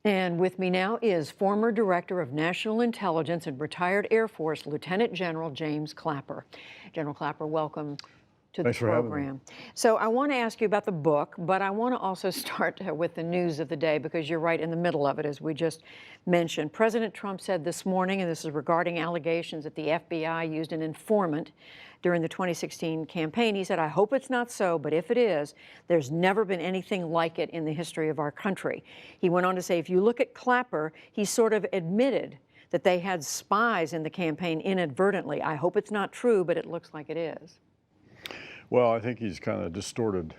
And with me now is former Director of National Intelligence and retired Air Force Lieutenant General James Clapper. General Clapper, welcome to the Thanks for having me. program. So I want to ask you about the book, but I want to also start with the news of the day because you're right in the middle of it, as we just mentioned. President Trump said this morning, and this is regarding allegations that the FBI used an informant during the 2016 campaign. He said, "I hope it's not so, but if it is, there's never been anything like it in the history of our country." He went on to say, if you look at Clapper, he sort of admitted that they had spies in the campaign inadvertently. I hope it's not true, but it looks like it is. Well, I think he's kind of distorted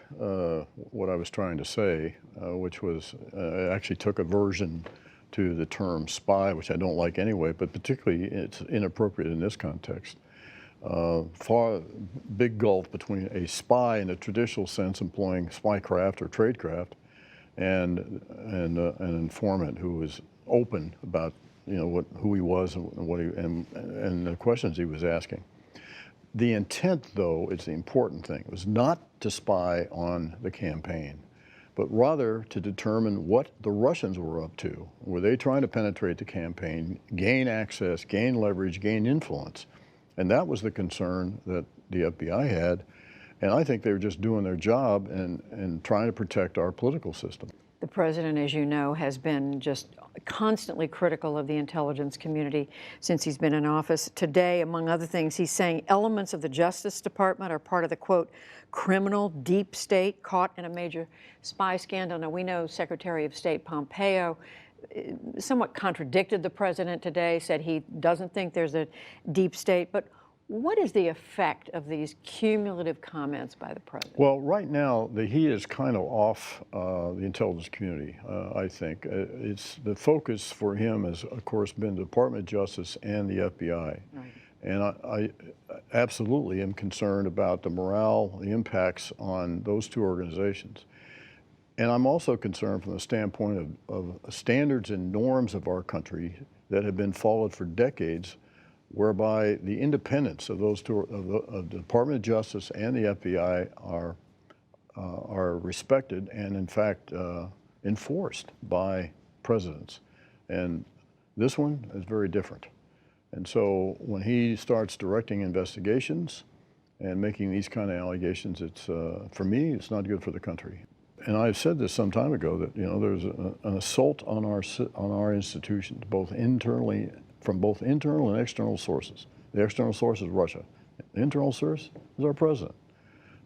what I was trying to say, which was I actually took aversion to the term spy, which I don't like anyway, but particularly it's inappropriate in this context. Far big gulf between a spy in a traditional sense, employing spycraft or tradecraft, and an informant who was open about who he was and what he and the questions he was asking. The intent, though, is the important thing. It was not to spy on the campaign, but rather to determine what the Russians were up to. Were they trying to penetrate the campaign, gain access, gain leverage, gain influence? And that was the concern that the FBI had. And I think they were just doing their job and trying to protect our political system. The president, as you know, has been just constantly critical of the intelligence community since he's been in office. Today, among other things, he's saying elements of the Justice Department are part of the, quote, criminal deep state caught in a major spy scandal. Now, we know Secretary of State Pompeo somewhat contradicted the president today, said he doesn't think there's a deep state. But what is the effect of these cumulative comments by the president? Well, right now, he is kind of off the intelligence community, I think. It's the focus for him has, of course, been the Department of Justice and the FBI. Right. And I absolutely am concerned about the morale, the impacts on those two organizations. And I'm also concerned from the standpoint of standards and norms of our country that have been followed for decades, whereby the independence of those two, of the Department of Justice and the FBI, are respected and, in fact, enforced by presidents. And this one is very different. And so when he starts directing investigations and making these kind of allegations, it's for me, it's not good for the country. And I've said this some time ago that there's an assault on our institutions, both internally. From both internal and external sources. The external source is Russia. The internal source is our president,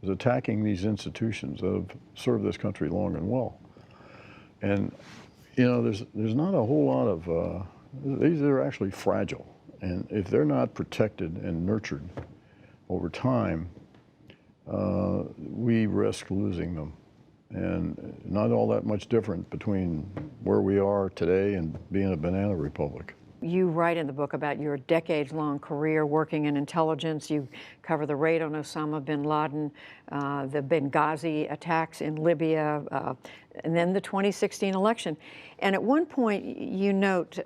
is attacking these institutions that have served this country long and well. And there's not a whole lot of these are actually fragile, and if they're not protected and nurtured over time, we risk losing them. And not all that much different between where we are today and being a banana republic. You write in the book about your decades-long career working in intelligence. You cover the raid on Osama bin Laden, the Benghazi attacks in Libya, and then the 2016 election. And at one point, you note,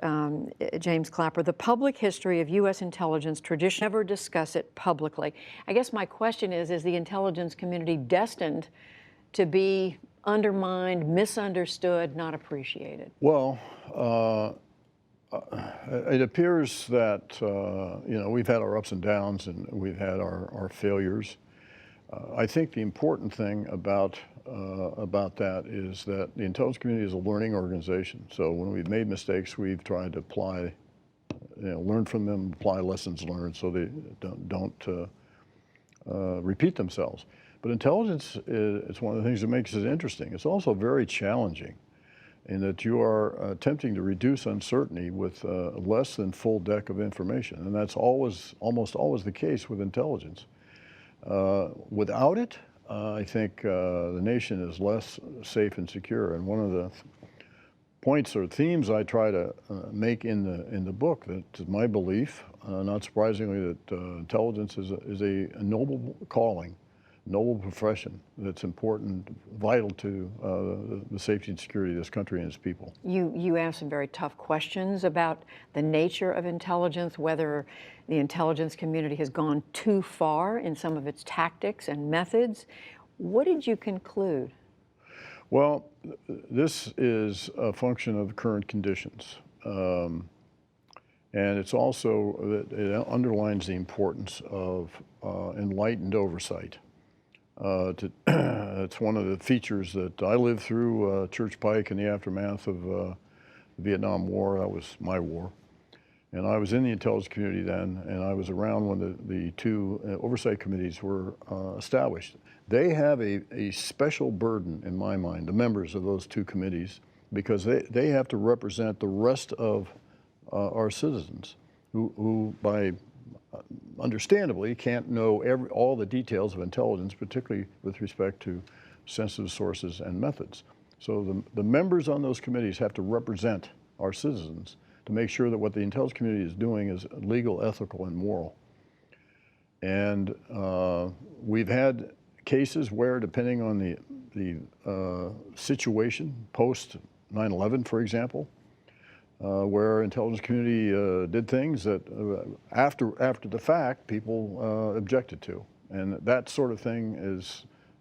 James Clapper, the public history of U.S. intelligence tradition never discuss it publicly. I guess my question is the intelligence community destined to be undermined, misunderstood, not appreciated? Well, it appears that we've had our ups and downs and we've had our failures. I think the important thing about that is that the intelligence community is a learning organization. So when we've made mistakes, we've tried to apply, learn from them, apply lessons learned so they don't repeat themselves. But intelligence is one of the things that makes it interesting. It's also very challenging, in that you are attempting to reduce uncertainty with a less than full deck of information. And that's almost always the case with intelligence. Without it, I think the nation is less safe and secure. And one of the points or themes I try to make in the book, that my belief, not surprisingly, that intelligence is a noble calling, noble profession that's important, vital to the safety and security of this country and its people. You asked some very tough questions about the nature of intelligence, whether the intelligence community has gone too far in some of its tactics and methods. What did you conclude? Well, this is a function of current conditions. And it's also, it underlines the importance of enlightened oversight. It's one of the features that I lived through Church Pike in the aftermath of the Vietnam War. That was my war. And I was in the intelligence community then, and I was around when the two oversight committees were established. They have a special burden, in my mind, the members of those two committees, because they have to represent the rest of our citizens who by understandably can't know all the details of intelligence, particularly with respect to sensitive sources and methods. So the members on those committees have to represent our citizens to make sure that what the intelligence community is doing is legal, ethical, and moral. And we've had cases where, depending on the situation, post 9/11, for example, where intelligence community did things that after the fact people objected to, and that sort of thing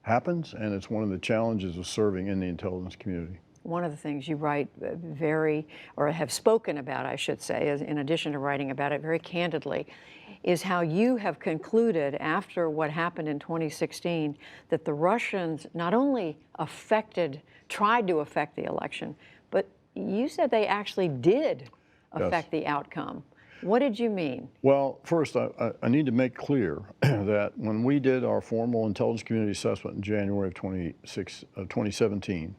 happens, and it's one of the challenges of serving in the intelligence community. One of the things you write or have spoken about, I should say, in addition to writing about it very candidly, is how you have concluded after what happened in 2016 that the Russians not only tried to affect the election, but you said they actually did affect the outcome. What did you mean? Well, first, I need to make clear that when we did our formal intelligence community assessment in January of 2017,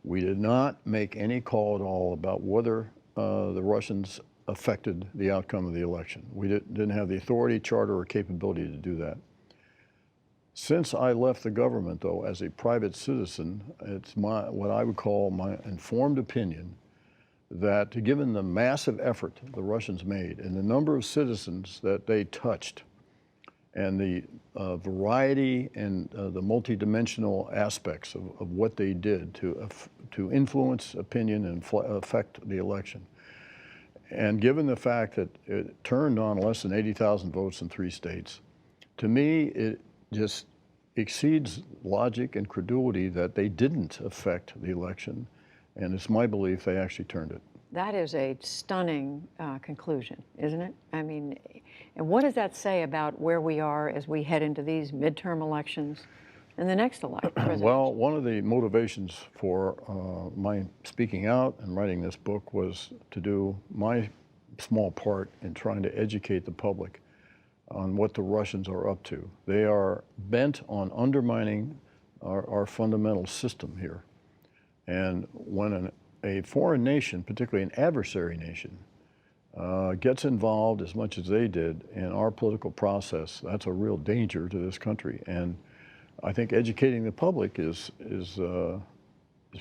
we did not make any call at all about whether the Russians affected the outcome of the election. We didn't have the authority, charter, or capability to do that. Since I left the government, though, as a private citizen, it's what I would call my informed opinion that given the massive effort the Russians made and the number of citizens that they touched and the variety and the multidimensional aspects of what they did to influence opinion and affect the election, and given the fact that it turned on less than 80,000 votes in 3 states, to me, it just exceeds logic and credulity that they didn't affect the election, and it's my belief they actually turned it. That is a stunning conclusion, isn't it? I mean, and what does that say about where we are as we head into these midterm elections and the next election? Well, one of the motivations for my speaking out and writing this book was to do my small part in trying to educate the public on what the Russians are up to. They are bent on undermining our fundamental system here. And when a foreign nation, particularly an adversary nation, gets involved as much as they did in our political process, that's a real danger to this country. And I think educating the public is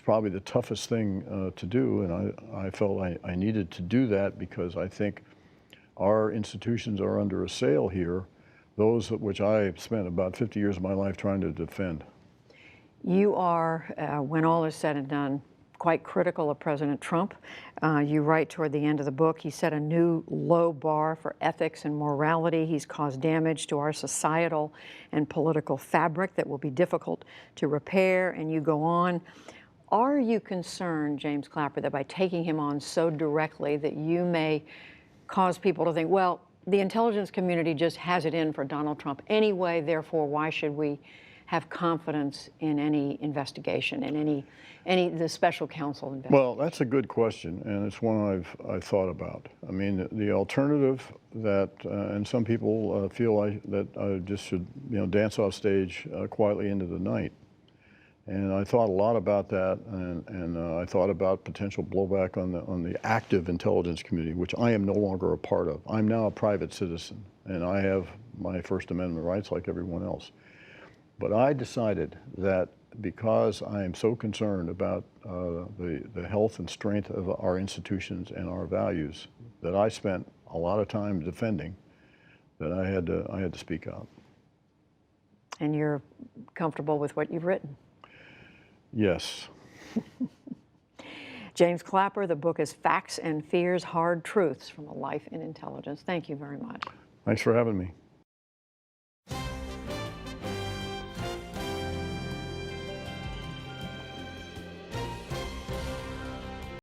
probably the toughest thing to do, and I felt I needed to do that because I think our institutions are under assail here, those which I spent about 50 years of my life trying to defend. You are, when all is said and done, quite critical of President Trump. You write toward the end of the book, he set a new low bar for ethics and morality. He's caused damage to our societal and political fabric that will be difficult to repair, and you go on. Are you concerned, James Clapper, that by taking him on so directly that you may cause people to think, well, the intelligence community just has it in for Donald Trump anyway, therefore why should we have confidence in any investigation, in the special counsel investigation? Well, that's a good question, and it's one I've thought about. I mean, the alternative that, and some people feel that I just should, dance off stage quietly into the night. And I thought a lot about that, and I thought about potential blowback on the active intelligence community, which I am no longer a part of. I'm now a private citizen, and I have my First Amendment rights like everyone else. But I decided that because I am so concerned about the health and strength of our institutions and our values that I spent a lot of time defending, that I had to speak out. And you're comfortable with what you've written? Yes. James Clapper, the book is Facts and Fears, Hard Truths from a Life in Intelligence. Thank you very much. Thanks for having me.